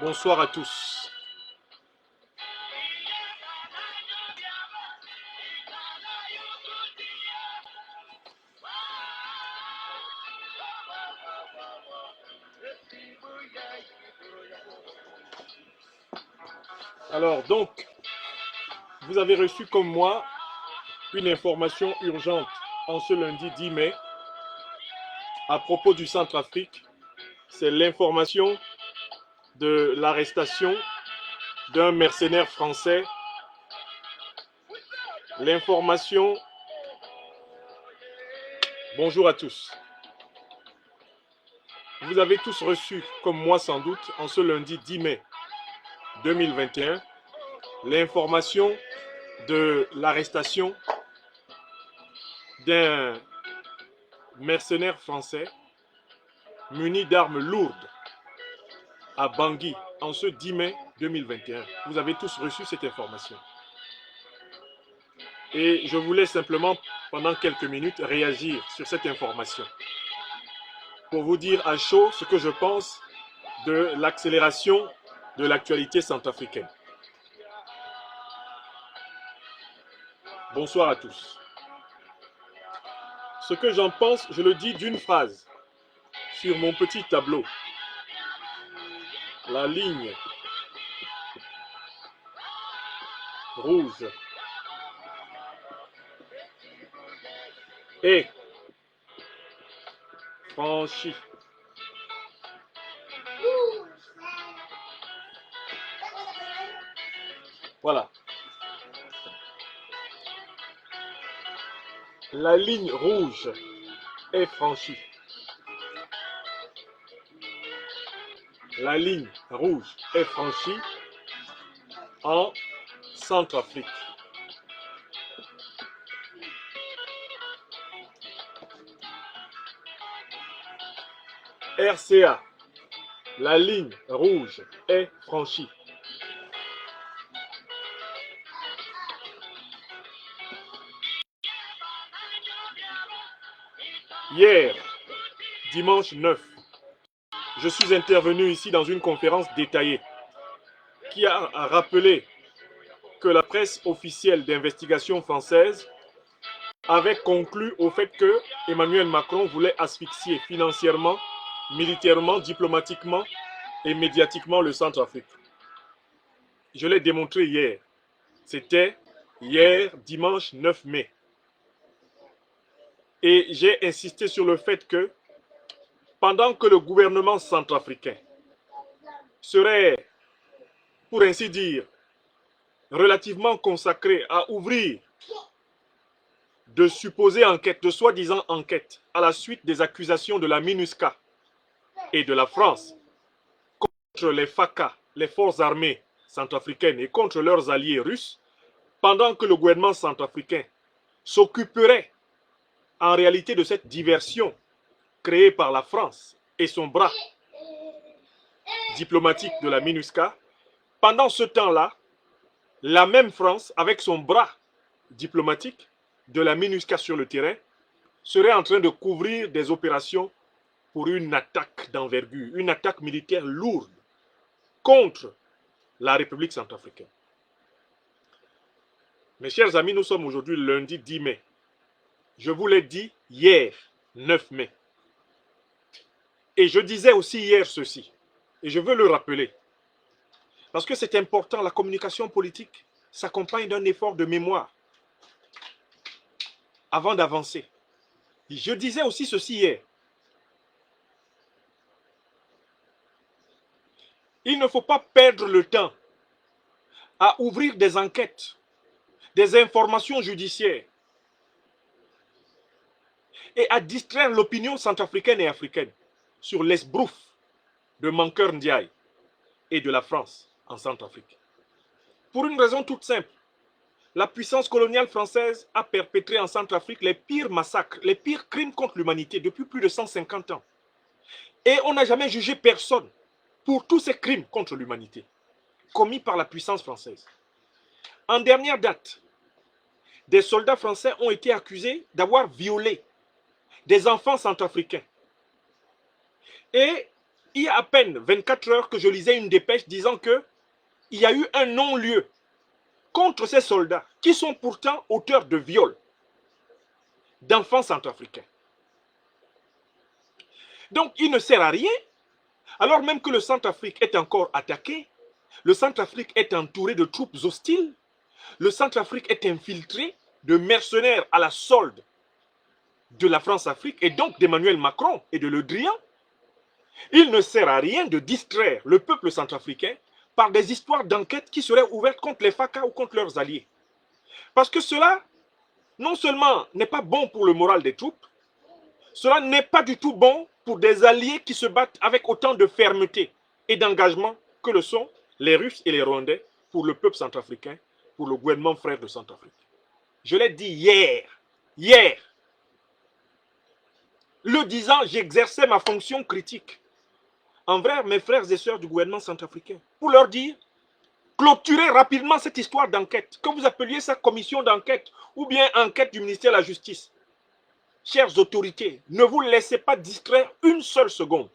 Bonsoir à tous. Alors donc, vous avez reçu comme moi une information urgente en ce lundi 10 mai à propos du Centrafrique. C'est l'information de l'arrestation d'un mercenaire français. L'information... Bonjour à tous. Vous avez tous reçu, comme moi sans doute, en ce lundi 10 mai 2021, l'information de l'arrestation d'un mercenaire français muni d'armes lourdes à Bangui en ce 10 mai 2021. Vous avez tous reçu cette information. Et je voulais simplement, pendant quelques minutes, réagir sur cette information pour vous dire à chaud ce que je pense de l'accélération de l'actualité centrafricaine. Bonsoir à tous. Ce que j'en pense, je le dis d'une phrase sur mon petit tableau. La ligne rouge est franchie. Voilà. La ligne rouge est franchie. La ligne rouge est franchie en Centrafrique. RCA, la ligne rouge est franchie. Hier, dimanche 9, je suis intervenu ici dans une conférence détaillée qui a rappelé que la presse officielle d'investigation française avait conclu au fait que Emmanuel Macron voulait asphyxier financièrement, militairement, diplomatiquement et médiatiquement le Centrafrique. Je l'ai démontré hier. C'était hier, dimanche 9 mai. Et j'ai insisté sur le fait que pendant que le gouvernement centrafricain serait, pour ainsi dire, relativement consacré à ouvrir de supposées enquêtes, de soi-disant enquêtes, à la suite des accusations de la MINUSCA et de la France contre les FACA, les forces armées centrafricaines, et contre leurs alliés russes, pendant que le gouvernement centrafricain s'occuperait en réalité de cette diversion créée par la France et son bras diplomatique de la MINUSCA, pendant ce temps-là, la même France, avec son bras diplomatique de la MINUSCA sur le terrain, serait en train de couvrir des opérations pour une attaque d'envergure, une attaque militaire lourde contre la République centrafricaine. Mes chers amis, nous sommes aujourd'hui lundi 10 mai. Je vous l'ai dit hier, 9 mai. Et je disais aussi hier ceci, et je veux le rappeler, parce que c'est important, la communication politique s'accompagne d'un effort de mémoire avant d'avancer. Je disais aussi ceci hier. Il ne faut pas perdre le temps à ouvrir des enquêtes, des informations judiciaires et à distraire l'opinion centrafricaine et africaine sur l'esbrouf de Mankeur Ndiaye et de la France en Centrafrique. Pour une raison toute simple, la puissance coloniale française a perpétré en Centrafrique les pires massacres, les pires crimes contre l'humanité depuis plus de 150 ans. Et on n'a jamais jugé personne pour tous ces crimes contre l'humanité commis par la puissance française. En dernière date, des soldats français ont été accusés d'avoir violé des enfants centrafricains. Et il y a à peine 24 heures que je lisais une dépêche disant qu'il y a eu un non-lieu contre ces soldats qui sont pourtant auteurs de viols d'enfants centrafricains. Donc il ne sert à rien, alors même que le Centrafrique est encore attaqué, le Centrafrique est entouré de troupes hostiles, le Centrafrique est infiltré de mercenaires à la solde de la France-Afrique et donc d'Emmanuel Macron et de Le Drian. Il ne sert à rien de distraire le peuple centrafricain par des histoires d'enquête qui seraient ouvertes contre les FACA ou contre leurs alliés. Parce que cela, non seulement n'est pas bon pour le moral des troupes, cela n'est pas du tout bon pour des alliés qui se battent avec autant de fermeté et d'engagement que le sont les Russes et les Rwandais pour le peuple centrafricain, pour le gouvernement frère de Centrafrique. Je l'ai dit hier, le disant, j'exerçais ma fonction critique envers mes frères et sœurs du gouvernement centrafricain pour leur dire, clôturez rapidement cette histoire d'enquête, que vous appeliez ça commission d'enquête ou bien enquête du ministère de la Justice. Chères autorités, ne vous laissez pas distraire une seule seconde.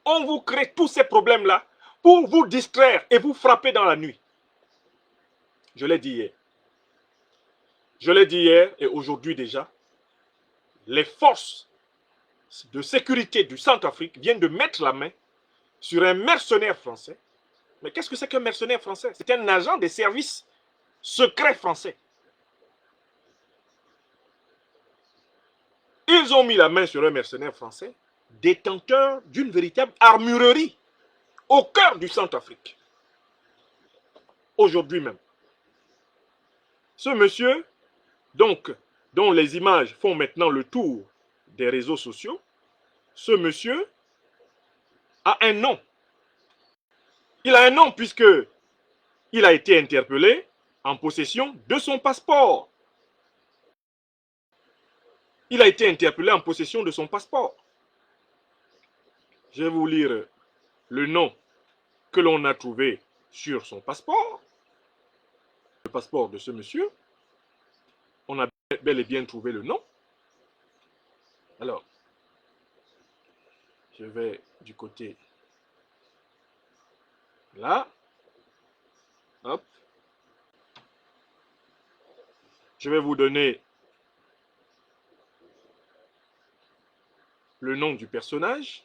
On vous crée tous ces problèmes-là pour vous distraire et vous frapper dans la nuit. Je l'ai dit hier. Je l'ai dit hier et aujourd'hui déjà, les forces de sécurité du Centrafrique viennent de mettre la main sur un mercenaire français. Mais qu'est-ce que c'est qu'un mercenaire français? C'est un agent des services secrets français. Ils ont mis la main sur un mercenaire français, détenteur d'une véritable armurerie au cœur du Centrafrique. Aujourd'hui même. Ce monsieur, donc, dont les images font maintenant le tour des réseaux sociaux, ce monsieur a un nom. Il a un nom puisque il a été interpellé en possession de son passeport. Il a été interpellé en possession de son passeport. Je vais vous lire le nom que l'on a trouvé sur son passeport. Le passeport de ce monsieur. On a bel et bien trouvé le nom. Alors, je vais du côté là. Hop. Je vais vous donner le nom du personnage.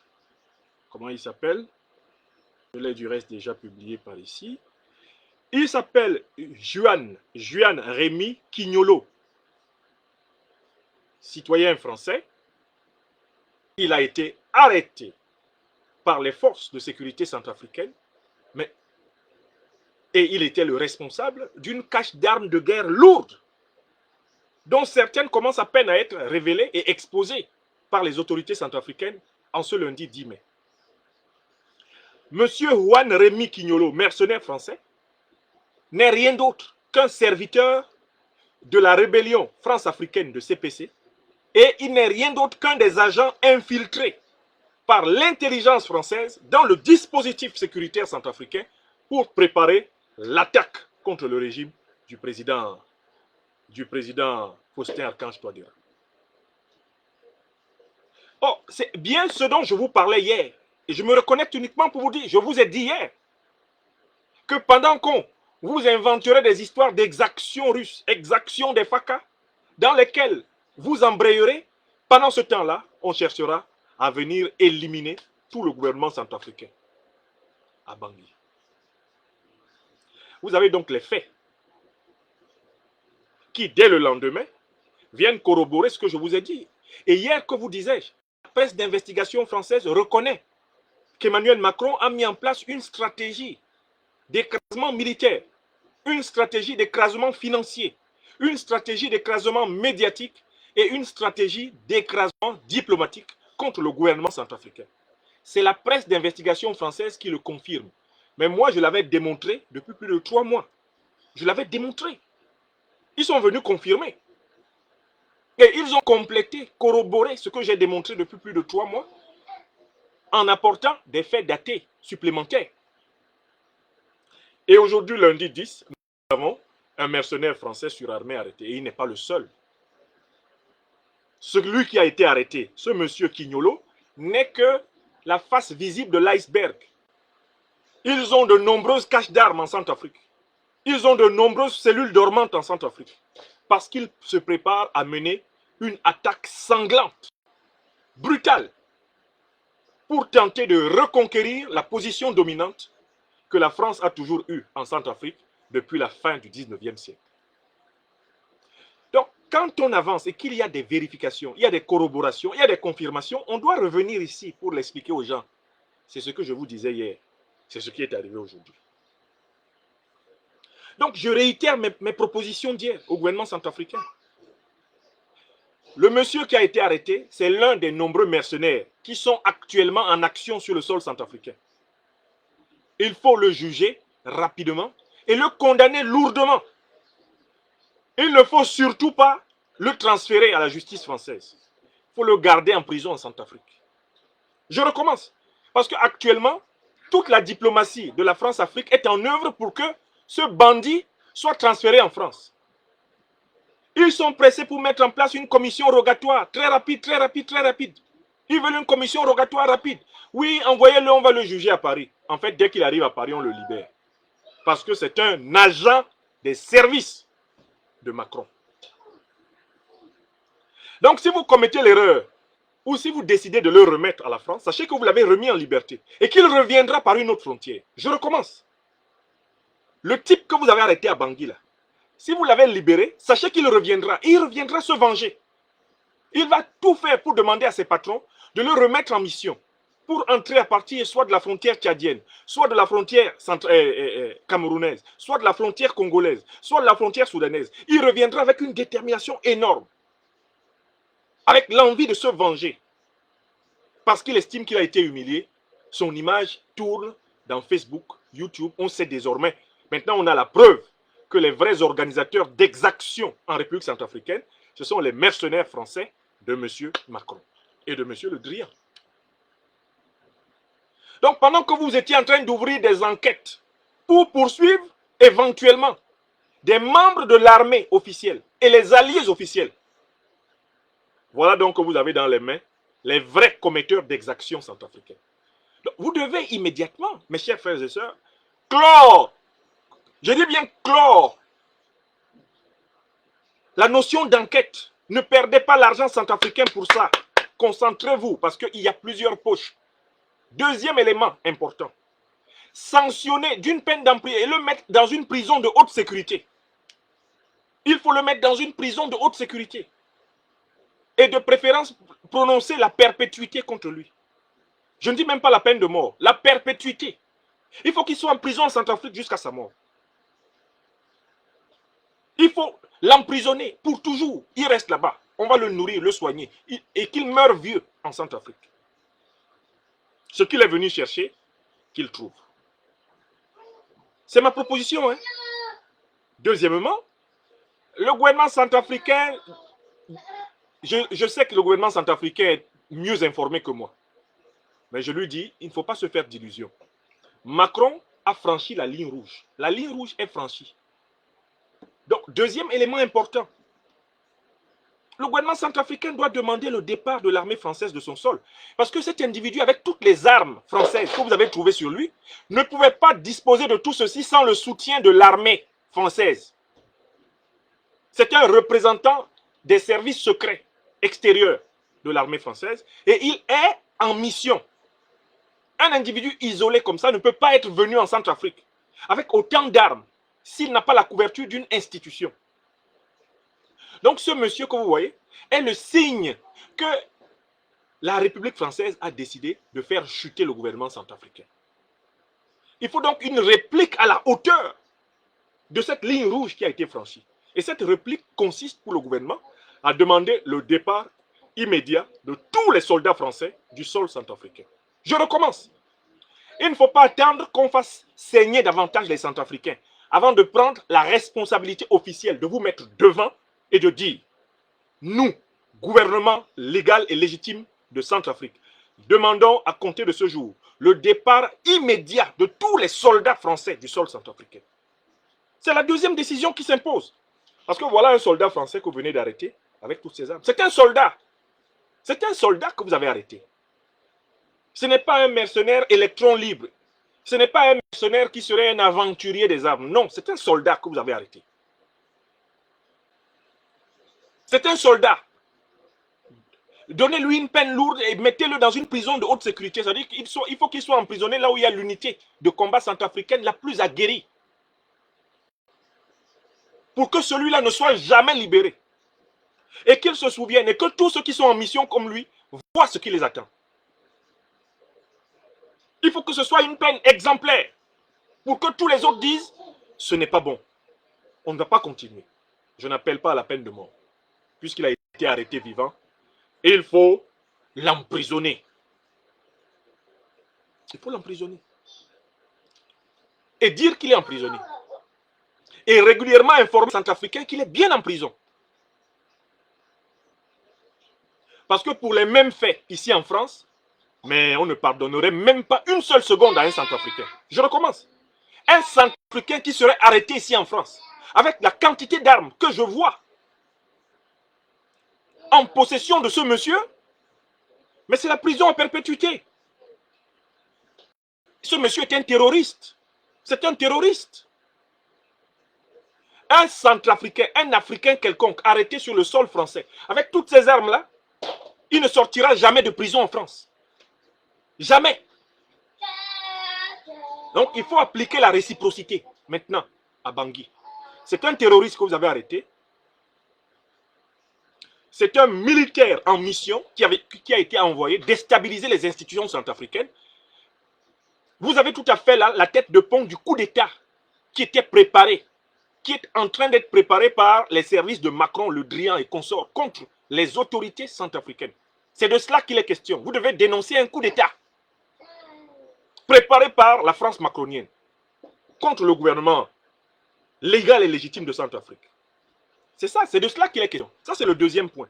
Comment il s'appelle? Je l'ai du reste déjà publié par ici. Il s'appelle Juan Rémy Quignolo. Citoyen français. Il a été arrêté par les forces de sécurité centrafricaines, et il était le responsable d'une cache d'armes de guerre lourde, dont certaines commencent à peine à être révélées et exposées par les autorités centrafricaines en ce lundi 10 mai. Monsieur Juan Rémy Quignolo, mercenaire français, n'est rien d'autre qu'un serviteur de la rébellion france-africaine de CPC, et il n'est rien d'autre qu'un des agents infiltrés par l'intelligence française dans le dispositif sécuritaire centrafricain pour préparer l'attaque contre le régime du président Faustin Archange Touadéra. Oh, c'est bien ce dont je vous parlais hier. Et je me reconnecte uniquement pour vous dire, je vous ai dit hier, que pendant qu'on vous inventerez des histoires d'exactions russes, exactions des FACA, dans lesquelles vous embrayerez, pendant ce temps-là, on cherchera à venir éliminer tout le gouvernement centrafricain à Bangui. Vous avez donc les faits qui, dès le lendemain, viennent corroborer ce que je vous ai dit. Et hier, que vous disais-je, la presse d'investigation française reconnaît qu'Emmanuel Macron a mis en place une stratégie d'écrasement militaire, une stratégie d'écrasement financier, une stratégie d'écrasement médiatique et une stratégie d'écrasement diplomatique contre le gouvernement centrafricain. C'est la presse d'investigation française qui le confirme. Mais moi, je l'avais démontré depuis plus de 3 mois. Je l'avais démontré. Ils sont venus confirmer. Et ils ont complété, corroboré ce que j'ai démontré depuis plus de 3 mois en apportant des faits datés supplémentaires. Et aujourd'hui, lundi 10, nous avons un mercenaire français surarmé arrêté. Et il n'est pas le seul. celui qui a été arrêté, ce monsieur Quignolo, n'est que la face visible de l'iceberg. Ils ont de nombreuses caches d'armes en Centrafrique. Ils ont de nombreuses cellules dormantes en Centrafrique. Parce qu'ils se préparent à mener une attaque sanglante, brutale, pour tenter de reconquérir la position dominante que la France a toujours eue en Centrafrique depuis la fin du 19e siècle. Donc, quand on avance et qu'il y a des vérifications, il y a des corroborations, il y a des confirmations, on doit revenir ici pour l'expliquer aux gens. C'est ce que je vous disais hier. C'est ce qui est arrivé aujourd'hui. Donc, je réitère mes propositions d'hier au gouvernement centrafricain. Le monsieur qui a été arrêté, c'est l'un des nombreux mercenaires qui sont actuellement en action sur le sol centrafricain. Il faut le juger rapidement et le condamner lourdement. Il ne faut surtout pas le transférer à la justice française. Il faut le garder en prison en Centrafrique. Je recommence. Parce qu'actuellement, toute la diplomatie de la France-Afrique est en œuvre pour que ce bandit soit transféré en France. Ils sont pressés pour mettre en place une commission rogatoire très rapide, très rapide, très rapide. Ils veulent une commission rogatoire rapide. Oui, envoyez-le, on va le juger à Paris. En fait, dès qu'il arrive à Paris, on le libère. Parce que c'est un agent des services de Macron. Donc, si vous commettez l'erreur, ou si vous décidez de le remettre à la France, sachez que vous l'avez remis en liberté et qu'il reviendra par une autre frontière. Je recommence. Le type que vous avez arrêté à Bangui, là, si vous l'avez libéré, sachez qu'il reviendra. Et il reviendra se venger. Il va tout faire pour demander à ses patrons de le remettre en mission pour entrer à partir soit de la frontière tchadienne, soit de la frontière camerounaise, soit de la frontière congolaise, soit de la frontière soudanaise. Il reviendra avec une détermination énorme, avec l'envie de se venger, parce qu'il estime qu'il a été humilié. Son image tourne dans Facebook, YouTube, on sait désormais. Maintenant, on a la preuve que les vrais organisateurs d'exactions en République centrafricaine, ce sont les mercenaires français de M. Macron et de M. Le Drian. Donc, pendant que vous étiez en train d'ouvrir des enquêtes pour poursuivre éventuellement des membres de l'armée officielle et les alliés officiels, voilà donc que vous avez dans les mains les vrais commetteurs d'exactions centrafricaines. Donc, vous devez immédiatement, mes chers frères et sœurs, clore, je dis bien clore, la notion d'enquête. Ne perdez pas l'argent centrafricain pour ça. Concentrez-vous parce qu'il y a plusieurs poches. Deuxième élément important, sanctionner d'une peine d'emprisonnement et le mettre dans une prison de haute sécurité. Il faut le mettre dans une prison de haute sécurité. Et de préférence, prononcer la perpétuité contre lui. Je ne dis même pas la peine de mort, la perpétuité. Il faut qu'il soit en prison en Centrafrique jusqu'à sa mort. Il faut l'emprisonner pour toujours. Il reste là-bas. On va le nourrir, le soigner. Et qu'il meure vieux en Centrafrique. Ce qu'il est venu chercher, qu'il trouve. C'est ma proposition. Hein? Deuxièmement, le gouvernement centrafricain, je sais que le gouvernement centrafricain est mieux informé que moi. Mais je lui dis, il ne faut pas se faire d'illusions. Macron a franchi la ligne rouge. La ligne rouge est franchie. Donc, deuxième élément important. Le gouvernement centrafricain doit demander le départ de l'armée française de son sol. Parce que cet individu, avec toutes les armes françaises que vous avez trouvées sur lui, ne pouvait pas disposer de tout ceci sans le soutien de l'armée française. C'est un représentant des services secrets extérieurs de l'armée française et il est en mission. Un individu isolé comme ça ne peut pas être venu en Centrafrique avec autant d'armes s'il n'a pas la couverture d'une institution. Donc ce monsieur que vous voyez est le signe que la République française a décidé de faire chuter le gouvernement centrafricain. Il faut donc une réplique à la hauteur de cette ligne rouge qui a été franchie. Et cette réplique consiste pour le gouvernement à demander le départ immédiat de tous les soldats français du sol centrafricain. Je recommence. Il ne faut pas attendre qu'on fasse saigner davantage les Centrafricains avant de prendre la responsabilité officielle de vous mettre devant et de dire, nous, gouvernement légal et légitime de Centrafrique, demandons à compter de ce jour le départ immédiat de tous les soldats français du sol centrafricain. C'est la deuxième décision qui s'impose. Parce que voilà un soldat français que vous venez d'arrêter avec toutes ses armes. C'est un soldat. C'est un soldat que vous avez arrêté. Ce n'est pas un mercenaire électron libre. Ce n'est pas un mercenaire qui serait un aventurier des armes. Non, c'est un soldat que vous avez arrêté. C'est un soldat. Donnez-lui une peine lourde et mettez-le dans une prison de haute sécurité. C'est-à-dire qu'il faut qu'il soit emprisonné là où il y a l'unité de combat centrafricaine la plus aguerrie. Pour que celui-là ne soit jamais libéré. Et qu'il se souvienne et que tous ceux qui sont en mission comme lui voient ce qui les attend. Il faut que ce soit une peine exemplaire. Pour que tous les autres disent, ce n'est pas bon. On ne va pas continuer. Je n'appelle pas à la peine de mort. Puisqu'il a été arrêté vivant, il faut l'emprisonner. Il faut l'emprisonner. Et dire qu'il est emprisonné. Et régulièrement informer les Centrafricains qu'il est bien en prison. Parce que pour les mêmes faits, ici en France, mais on ne pardonnerait même pas une seule seconde à un Centrafricain. Je recommence. Un Centrafricain qui serait arrêté ici en France, avec la quantité d'armes que je vois en possession de ce monsieur, mais c'est la prison à perpétuité. Ce monsieur est un terroriste. C'est un terroriste. Un Centrafricain, un Africain quelconque, arrêté sur le sol français, avec toutes ces armes-là, il ne sortira jamais de prison en France. Jamais. Donc, il faut appliquer la réciprocité, maintenant, à Bangui. C'est un terroriste que vous avez arrêté. C'est un militaire en mission qui a été envoyé déstabiliser les institutions centrafricaines. Vous avez tout à fait là la tête de pont du coup d'État qui était préparé, qui est en train d'être préparé par les services de Macron, Le Drian et consorts contre les autorités centrafricaines. C'est de cela qu'il est question. Vous devez dénoncer un coup d'État préparé par la France macronienne contre le gouvernement légal et légitime de Centrafrique. C'est ça, c'est de cela qu'il est question. Ça, c'est le deuxième point.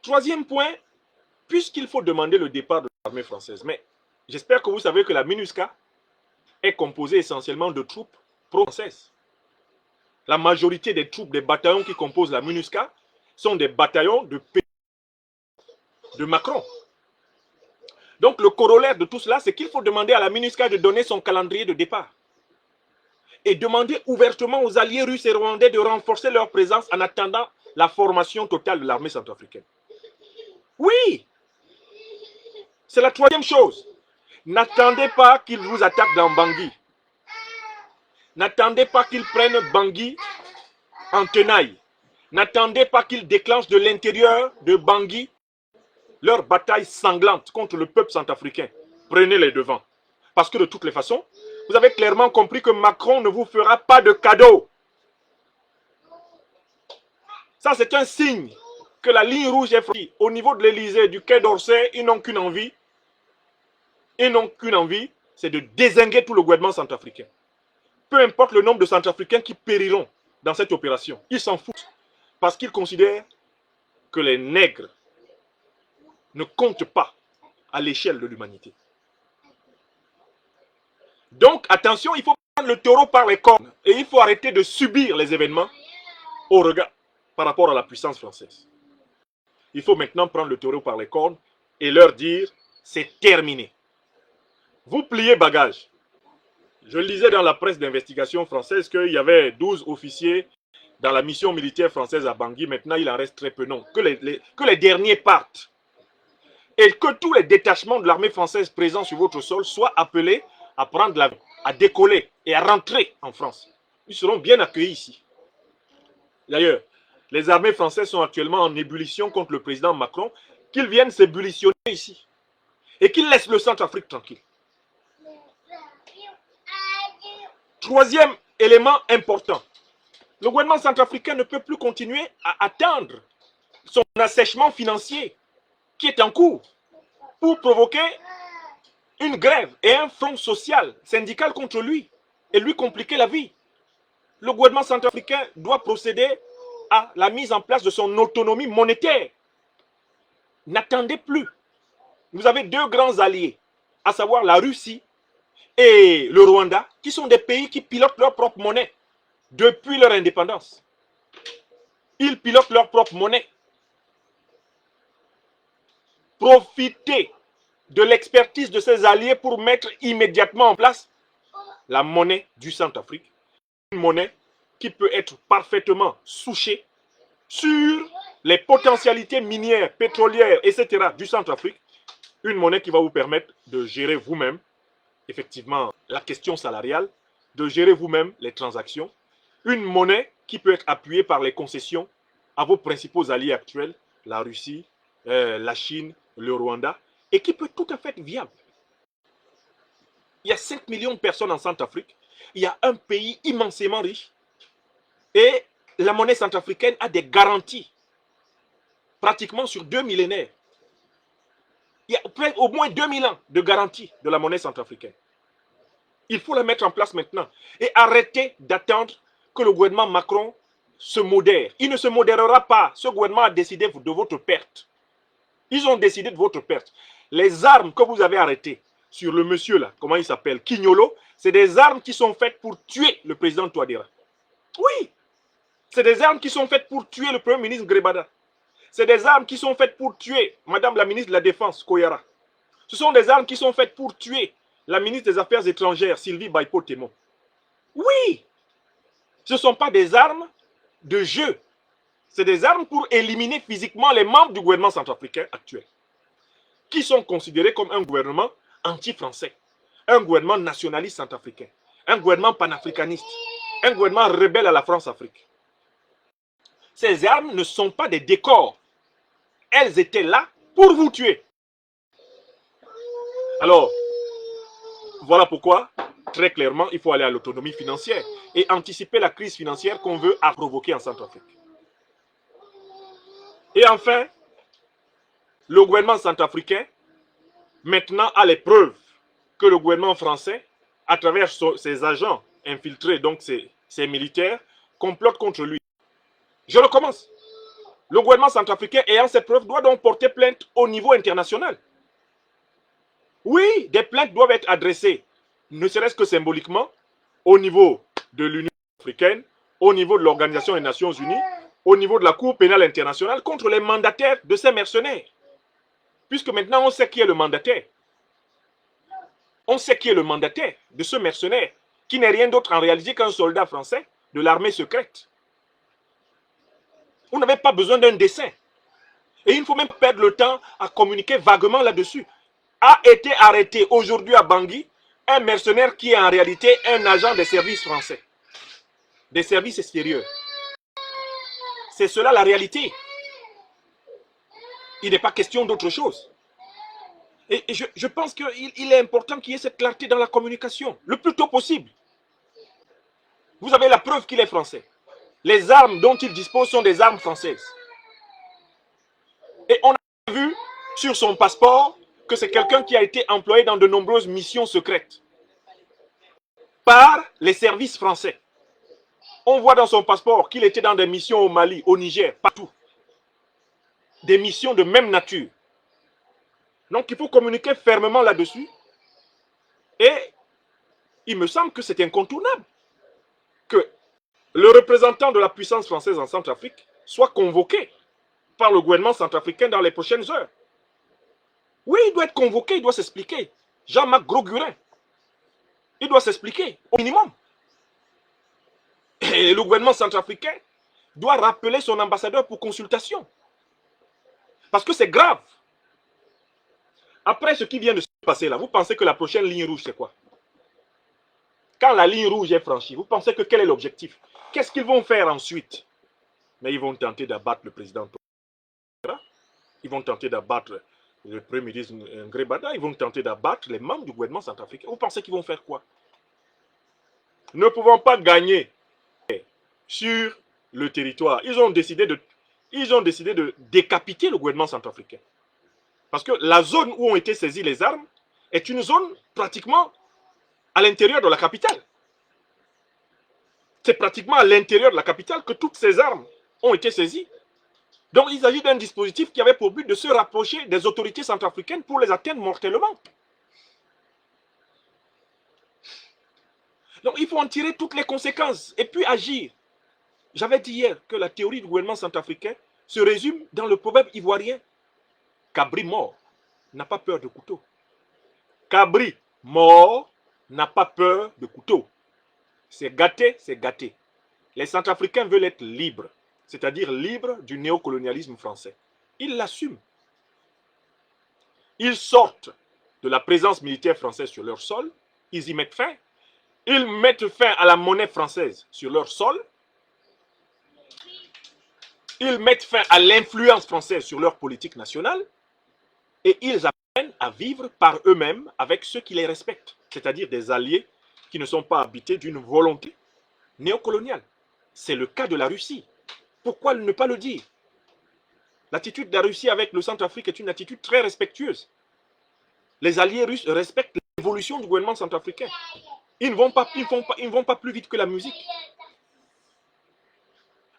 Troisième point, puisqu'il faut demander le départ de l'armée française, mais j'espère que vous savez que la MINUSCA est composée essentiellement de troupes pro-françaises. La majorité des troupes, des bataillons qui composent la MINUSCA sont des bataillons de Macron. Donc le corollaire de tout cela, c'est qu'il faut demander à la MINUSCA de donner son calendrier de départ. Et demander ouvertement aux alliés russes et rwandais de renforcer leur présence en attendant la formation totale de l'armée centrafricaine. Oui, c'est la troisième chose. N'attendez pas qu'ils vous attaquent dans Bangui. N'attendez pas qu'ils prennent Bangui en tenaille. N'attendez pas qu'ils déclenchent de l'intérieur de Bangui leur bataille sanglante contre le peuple centrafricain. Prenez les devants. Parce que de toutes les façons, vous avez clairement compris que Macron ne vous fera pas de cadeau. Ça, c'est un signe que la ligne rouge est franchie. Au niveau de l'Élysée, du Quai d'Orsay, ils n'ont qu'une envie. Ils n'ont qu'une envie, c'est de dézinguer tout le gouvernement centrafricain. Peu importe le nombre de Centrafricains qui périront dans cette opération, ils s'en foutent. Parce qu'ils considèrent que les nègres ne comptent pas à l'échelle de l'humanité. Donc, attention, il faut prendre le taureau par les cornes. Et il faut arrêter de subir les événements au regard par rapport à la puissance française. Il faut maintenant prendre le taureau par les cornes et leur dire, c'est terminé. Vous pliez bagage. Je lisais dans la presse d'investigation française qu'il y avait 12 officiers dans la mission militaire française à Bangui. Maintenant, il en reste très peu. Non, que les derniers partent. Et que tous les détachements de l'armée française présents sur votre sol soient appelés à prendre l'avion, à décoller et à rentrer en France. Ils seront bien accueillis ici. D'ailleurs, les armées françaises sont actuellement en ébullition contre le président Macron, qu'ils viennent s'ébullitionner ici. Et qu'ils laissent le Centrafrique tranquille. Troisième élément important. Le gouvernement centrafricain ne peut plus continuer à attendre son assèchement financier qui est en cours pour provoquer une grève et un front social, syndical contre lui et lui compliquer la vie. Le gouvernement centrafricain doit procéder à la mise en place de son autonomie monétaire. N'attendez plus. Vous avez deux grands alliés, à savoir la Russie et le Rwanda, qui sont des pays qui pilotent leur propre monnaie depuis leur indépendance. Ils pilotent leur propre monnaie. profiter de l'expertise de ses alliés pour mettre immédiatement en place la monnaie du Centrafrique. Une monnaie qui peut être parfaitement souchée sur les potentialités minières, pétrolières, etc. du Centrafrique. Une monnaie qui va vous permettre de gérer vous-même, effectivement, la question salariale, de gérer vous-même les transactions. Une monnaie qui peut être appuyée par les concessions à vos principaux alliés actuels, la Russie, la Chine, le Rwanda, et qui peut tout à fait être viable. Il y a 5 millions de personnes en Centrafrique. Il y a un pays immensément riche. Et la monnaie centrafricaine a des garanties, pratiquement sur 2 millénaires. Il y a au moins 2000 ans de garantie de la monnaie centrafricaine. Il faut la mettre en place maintenant. Et arrêter d'attendre que le gouvernement Macron se modère. Il ne se modérera pas. Ce gouvernement a décidé de votre perte. Ils ont décidé de votre perte. Les armes que vous avez arrêtées sur le monsieur là, comment il s'appelle, Quignolo, c'est des armes qui sont faites pour tuer le président Touadéra. Oui, c'est des armes qui sont faites pour tuer le premier ministre Grebada. C'est des armes qui sont faites pour tuer Madame la ministre de la Défense, Koyara. Ce sont des armes qui sont faites pour tuer la ministre des Affaires étrangères, Sylvie Baipo-Témon. Oui, ce ne sont pas des armes de jeu. C'est des armes pour éliminer physiquement les membres du gouvernement centrafricain actuel, qui sont considérés comme un gouvernement anti-français, un gouvernement nationaliste centrafricain, un gouvernement panafricaniste, un gouvernement rebelle à la France-Afrique. Ces armes ne sont pas des décors. Elles étaient là pour vous tuer. Alors, voilà pourquoi, très clairement, il faut aller à l'autonomie financière et anticiper la crise financière qu'on veut provoquer en Centrafrique. Et enfin, le gouvernement centrafricain, maintenant, a les preuves que le gouvernement français, à travers ses agents infiltrés, donc ses militaires, complotent contre lui. Je recommence. Le gouvernement centrafricain, ayant ces preuves, doit donc porter plainte au niveau international. Oui, des plaintes doivent être adressées, ne serait-ce que symboliquement, au niveau de l'Union africaine, au niveau de l'Organisation des Nations Unies, au niveau de la Cour pénale internationale, contre les mandataires de ces mercenaires. Puisque maintenant, on sait qui est le mandataire. On sait qui est le mandataire de ce mercenaire, qui n'est rien d'autre en réalité qu'un soldat français de l'armée secrète. Vous n'avez pas besoin d'un dessin. Et il ne faut même pas perdre le temps à communiquer vaguement là-dessus. A été arrêté aujourd'hui à Bangui un mercenaire qui est en réalité un agent des services français, des services extérieurs. C'est cela la réalité. Il n'est pas question d'autre chose. Et je pense qu'il est important qu'il y ait cette clarté dans la communication, le plus tôt possible. Vous avez la preuve qu'il est français. Les armes dont il dispose sont des armes françaises. Et on a vu sur son passeport que c'est quelqu'un qui a été employé dans de nombreuses missions secrètes par les services français. On voit dans son passeport qu'il était dans des missions au Mali, au Niger, partout. Des missions de même nature. Donc il faut communiquer fermement là-dessus. Et il me semble que c'est incontournable que le représentant de la puissance française en Centrafrique soit convoqué par le gouvernement centrafricain dans les prochaines heures. Oui, il doit être convoqué, il doit s'expliquer. Jean-Marc Grosgurin, il doit s'expliquer, au minimum. Et le gouvernement centrafricain doit rappeler son ambassadeur pour consultation. Parce que c'est grave. Après ce qui vient de se passer là, vous pensez que la prochaine ligne rouge, c'est quoi? Quand la ligne rouge est franchie, vous pensez que quel est l'objectif? Qu'est-ce qu'ils vont faire ensuite? Mais ils vont tenter d'abattre le président Touadéra. Ils vont tenter d'abattre le premier ministre Grebada. Ils vont tenter d'abattre les membres du gouvernement centrafricain. Vous pensez qu'ils vont faire quoi? Ne pouvant pas gagner sur le territoire, ils ont décidé de décapiter le gouvernement centrafricain. Parce que la zone où ont été saisies les armes est une zone pratiquement à l'intérieur de la capitale. C'est pratiquement à l'intérieur de la capitale que toutes ces armes ont été saisies. Donc il s'agit d'un dispositif qui avait pour but de se rapprocher des autorités centrafricaines pour les atteindre mortellement. Donc il faut en tirer toutes les conséquences et puis agir. J'avais dit hier que la théorie du gouvernement centrafricain se résume dans le proverbe ivoirien. Cabri mort, n'a pas peur de couteau. Cabri mort n'a pas peur de couteau. C'est gâté, c'est gâté. Les Centrafricains veulent être libres, c'est-à-dire libres du néocolonialisme français. Ils l'assument. Ils sortent de la présence militaire française sur leur sol, ils y mettent fin. Ils mettent fin à la monnaie française sur leur sol. Ils mettent fin à l'influence française sur leur politique nationale. Et ils apprennent à vivre par eux-mêmes avec ceux qui les respectent, c'est-à-dire des alliés qui ne sont pas habités d'une volonté néocoloniale. C'est le cas de la Russie. Pourquoi ne pas le dire? L'attitude de la Russie avec le Centrafrique est une attitude très respectueuse. Les alliés russes respectent l'évolution du gouvernement centrafricain. Ils ne vont pas plus vite que la musique.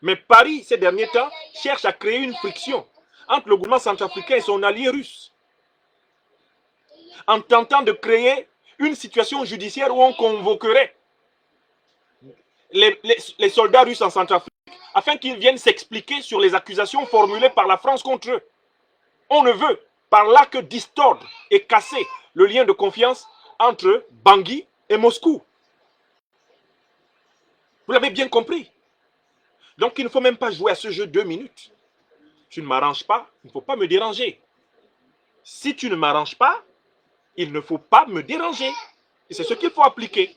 Mais Paris, ces derniers temps, cherche à créer une friction entre le gouvernement centrafricain et son allié russe, en tentant de créer une situation judiciaire où on convoquerait les soldats russes en Centrafrique afin qu'ils viennent s'expliquer sur les accusations formulées par la France contre eux. On ne veut par là que distordre et casser le lien de confiance entre Bangui et Moscou. Vous l'avez bien compris. Donc il ne faut même pas jouer à ce jeu 2 minutes. Tu ne m'arranges pas, il ne faut pas me déranger. Si tu ne m'arranges pas, il ne faut pas me déranger. Et c'est ce qu'il faut appliquer.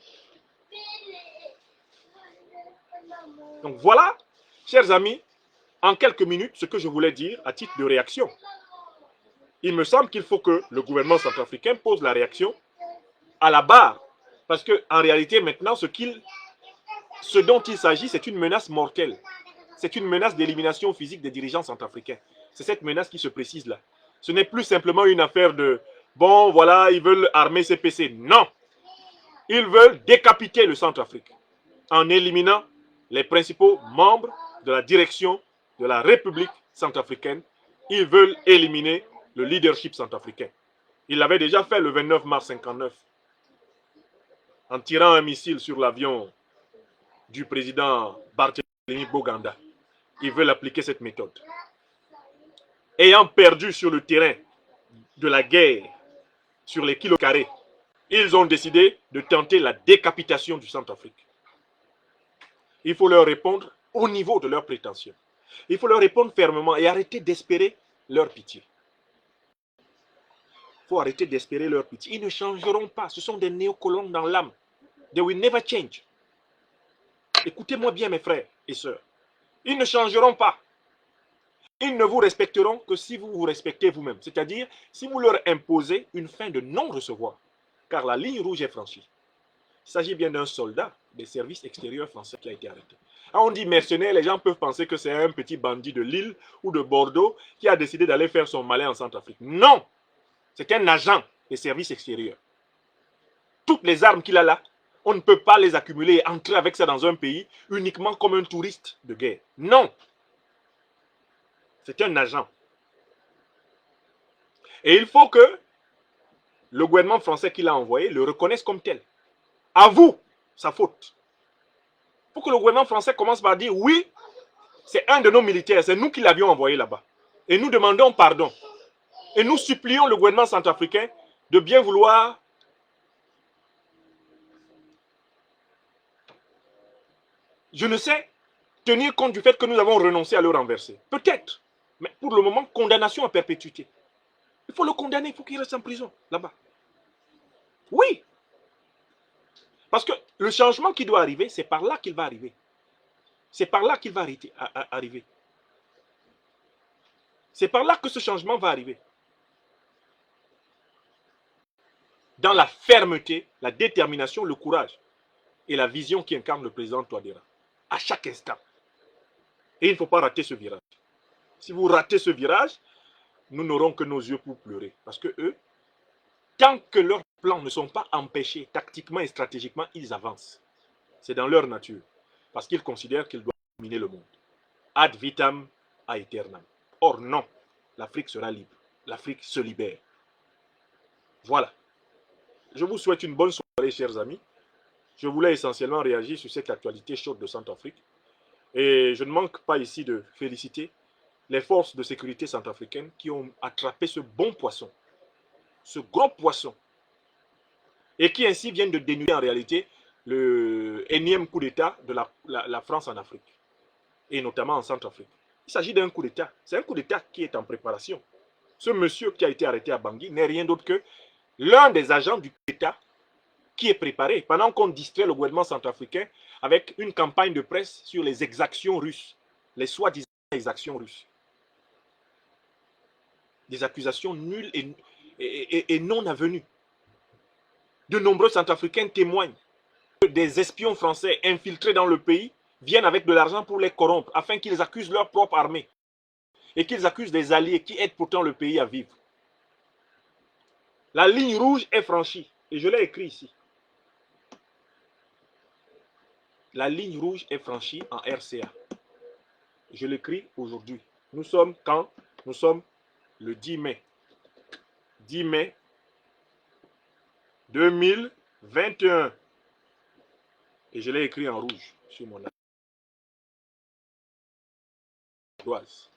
Donc voilà, chers amis, en quelques minutes, ce que je voulais dire à titre de réaction. Il me semble qu'il faut que le gouvernement centrafricain pose la réaction à la barre. Parce qu'en réalité, maintenant, ce dont il s'agit, c'est une menace mortelle. C'est une menace d'élimination physique des dirigeants centrafricains. C'est cette menace qui se précise là. Ce n'est plus simplement une affaire de, bon, voilà, ils veulent armer ces PC. Non. Ils veulent décapiter le Centrafrique en éliminant les principaux membres de la direction de la République centrafricaine. Ils veulent éliminer le leadership centrafricain. Ils l'avaient déjà fait le 29 mars 1959 en tirant un missile sur l'avion du président Barthélemy Boganda. Ils veulent appliquer cette méthode. Ayant perdu sur le terrain de la guerre, sur les kilos carrés, ils ont décidé de tenter la décapitation du Centrafrique. Il faut leur répondre au niveau de leurs prétentions. Il faut leur répondre fermement et arrêter d'espérer leur pitié. Il faut arrêter d'espérer leur pitié. Ils ne changeront pas. Ce sont des néocolons dans l'âme. They will never change. Écoutez-moi bien, mes frères et sœurs. Ils ne changeront pas. Ils ne vous respecteront que si vous vous respectez vous-même. C'est-à-dire, si vous leur imposez une fin de non-recevoir. Car la ligne rouge est franchie. Il s'agit bien d'un soldat des services extérieurs français qui a été arrêté. Quand on dit mercenaire, les gens peuvent penser que c'est un petit bandit de Lille ou de Bordeaux qui a décidé d'aller faire son malin en Centrafrique. Non! C'est un agent des services extérieurs. Toutes les armes qu'il a là, on ne peut pas les accumuler et entrer avec ça dans un pays uniquement comme un touriste de guerre. Non! C'est un agent. Et il faut que le gouvernement français qui l'a envoyé le reconnaisse comme tel. Avoue sa faute. Pour que le gouvernement français commence par dire oui, c'est un de nos militaires, c'est nous qui l'avions envoyé là-bas. Et nous demandons pardon. Et nous supplions le gouvernement centrafricain de bien vouloir je ne sais, tenir compte du fait que nous avons renoncé à le renverser. Peut-être. Mais pour le moment, condamnation à perpétuité. Il faut le condamner, il faut qu'il reste en prison, là-bas. Oui. Parce que le changement qui doit arriver, c'est par là qu'il va arriver. C'est par là qu'il va arriver. C'est par là que ce changement va arriver. Dans la fermeté, la détermination, le courage et la vision qui incarne le président Touadéra. À chaque instant. Et il ne faut pas rater ce virage. Si vous ratez ce virage, nous n'aurons que nos yeux pour pleurer. Parce que eux, tant que leurs plans ne sont pas empêchés, tactiquement et stratégiquement, ils avancent. C'est dans leur nature. Parce qu'ils considèrent qu'ils doivent dominer le monde. Ad vitam aeternam. Or non, l'Afrique sera libre. L'Afrique se libère. Voilà. Je vous souhaite une bonne soirée, chers amis. Je voulais essentiellement réagir sur cette actualité chaude de Centrafrique. Et je ne manque pas ici de féliciter les forces de sécurité centrafricaines qui ont attrapé ce bon poisson. ce gros poisson, et qui ainsi viennent de dénuder en réalité le énième coup d'État de la France en Afrique, et notamment en Centrafrique. Il s'agit d'un coup d'État. C'est un coup d'État qui est en préparation. Ce monsieur qui a été arrêté à Bangui n'est rien d'autre que l'un des agents du coup d'État qui est préparé, pendant qu'on distrait le gouvernement centrafricain avec une campagne de presse sur les exactions russes, les soi-disant exactions russes. Des accusations nulles et non avenues. De nombreux Centrafricains témoignent que des espions français infiltrés dans le pays viennent avec de l'argent pour les corrompre, afin qu'ils accusent leur propre armée et qu'ils accusent des alliés qui aident pourtant le pays à vivre. La ligne rouge est franchie, et je l'ai écrit ici. La ligne rouge est franchie en RCA. Je l'écris aujourd'hui. Nous sommes quand? Nous sommes le 10 mai. 10 mai 2021. Et je l'ai écrit en rouge sur mon ardoise.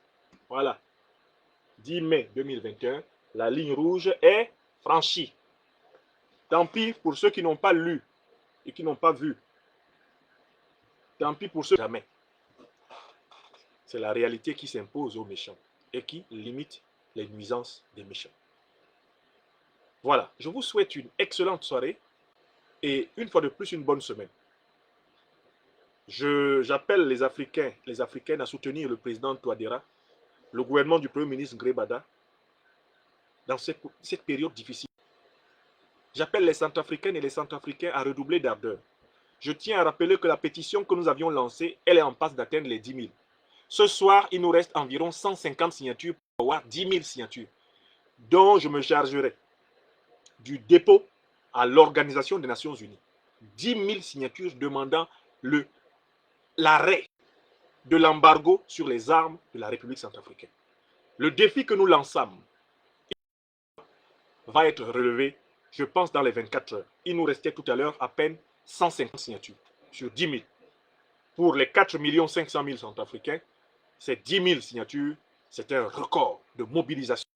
Voilà. 10 mai 2021, la ligne rouge est franchie. Tant pis pour ceux qui n'ont pas lu et qui n'ont pas vu. Tant pis pour ceux qui jamais. C'est la réalité qui s'impose aux méchants et qui limite les nuisances des méchants. Voilà, je vous souhaite une excellente soirée et une fois de plus une bonne semaine. J'appelle les Africains, les Africaines à soutenir le président Touadéra, le gouvernement du Premier ministre Grebada, dans cette période difficile. J'appelle les Centrafricaines et les Centrafricains à redoubler d'ardeur. Je tiens à rappeler que la pétition que nous avions lancée, elle est en passe d'atteindre les 10 000. Ce soir, il nous reste environ 150 signatures pour avoir 10 000 signatures, dont je me chargerai du dépôt à l'Organisation des Nations Unies. 10 000 signatures demandant l'arrêt de l'embargo sur les armes de la République centrafricaine. Le défi que nous lançons va être relevé, je pense, dans les 24 heures. Il nous restait tout à l'heure à peine 150 signatures sur 10 000. Pour les 4 500 000 centrafricains, ces 10 000 signatures, c'est un record de mobilisation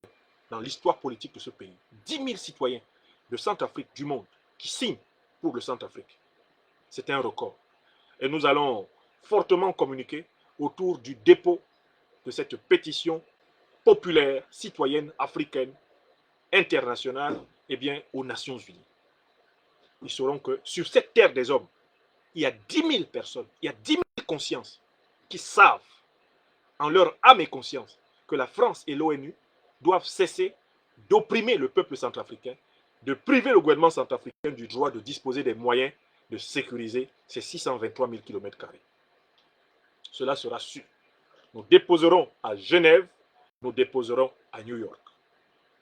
dans l'histoire politique de ce pays. 10 000 citoyens de Centrafrique, du monde, qui signent pour le Centrafrique. C'est un record. Et nous allons fortement communiquer autour du dépôt de cette pétition populaire, citoyenne, africaine, internationale, et bien aux Nations Unies. Ils sauront que sur cette terre des hommes, il y a 10 000 personnes, il y a 10 000 consciences qui savent, en leur âme et conscience, que la France et l'ONU doivent cesser d'opprimer le peuple centrafricain, de priver le gouvernement centrafricain du droit de disposer des moyens de sécuriser ces 623 000 km². Cela sera sûr. Nous déposerons à Genève, nous déposerons à New York.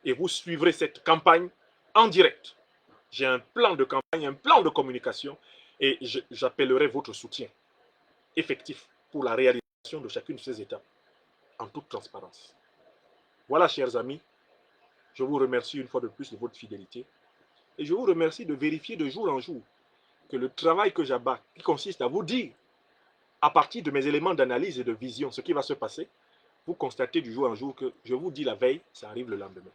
Et vous suivrez cette campagne en direct. J'ai un plan de campagne, un plan de communication, et j'appellerai votre soutien effectif pour la réalisation de chacune de ces étapes, en toute transparence. Voilà, chers amis, je vous remercie une fois de plus de votre fidélité, et je vous remercie de vérifier de jour en jour que le travail que j'abats, qui consiste à vous dire, à partir de mes éléments d'analyse et de vision, ce qui va se passer, vous constatez du jour en jour que je vous dis la veille, ça arrive le lendemain.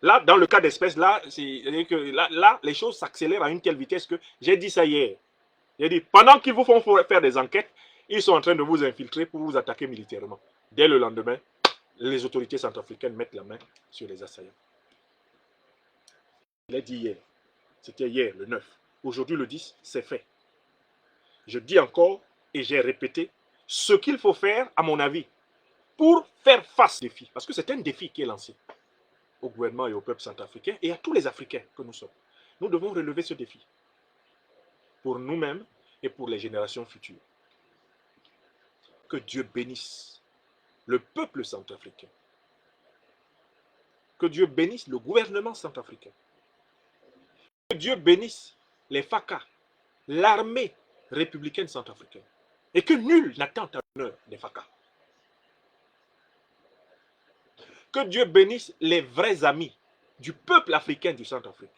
Là, dans le cas d'espèce, là, les choses s'accélèrent à une telle vitesse que j'ai dit ça hier. J'ai dit, pendant qu'ils vous font faire des enquêtes, ils sont en train de vous infiltrer pour vous attaquer militairement. Dès le lendemain, les autorités centrafricaines mettent la main sur les assaillants. Je l'ai dit hier. C'était hier, le 9. Aujourd'hui, le 10, c'est fait. Je dis encore, et j'ai répété, ce qu'il faut faire, à mon avis, pour faire face au défi. Parce que c'est un défi qui est lancé au gouvernement et au peuple centrafricain et à tous les Africains que nous sommes. Nous devons relever ce défi pour nous-mêmes et pour les générations futures. Que Dieu bénisse le peuple centrafricain. Que Dieu bénisse le gouvernement centrafricain. Que Dieu bénisse les FACA, l'armée républicaine centrafricaine. Et que nul n'attente à l'honneur des FACA. Que Dieu bénisse les vrais amis du peuple africain du Centrafrique.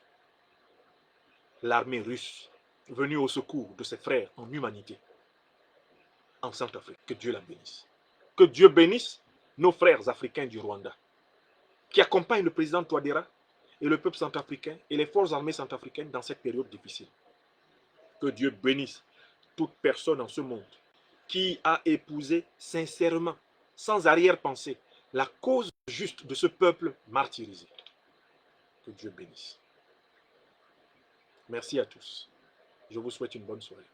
L'armée russe venue au secours de ses frères en humanité en Centrafrique. Que Dieu la bénisse. Que Dieu bénisse nos frères africains du Rwanda qui accompagnent le président Touadéra et le peuple centrafricain et les forces armées centrafricaines dans cette période difficile. Que Dieu bénisse toute personne en ce monde qui a épousé sincèrement, sans arrière-pensée, la cause juste de ce peuple martyrisé. Que Dieu bénisse. Merci à tous. Je vous souhaite une bonne soirée.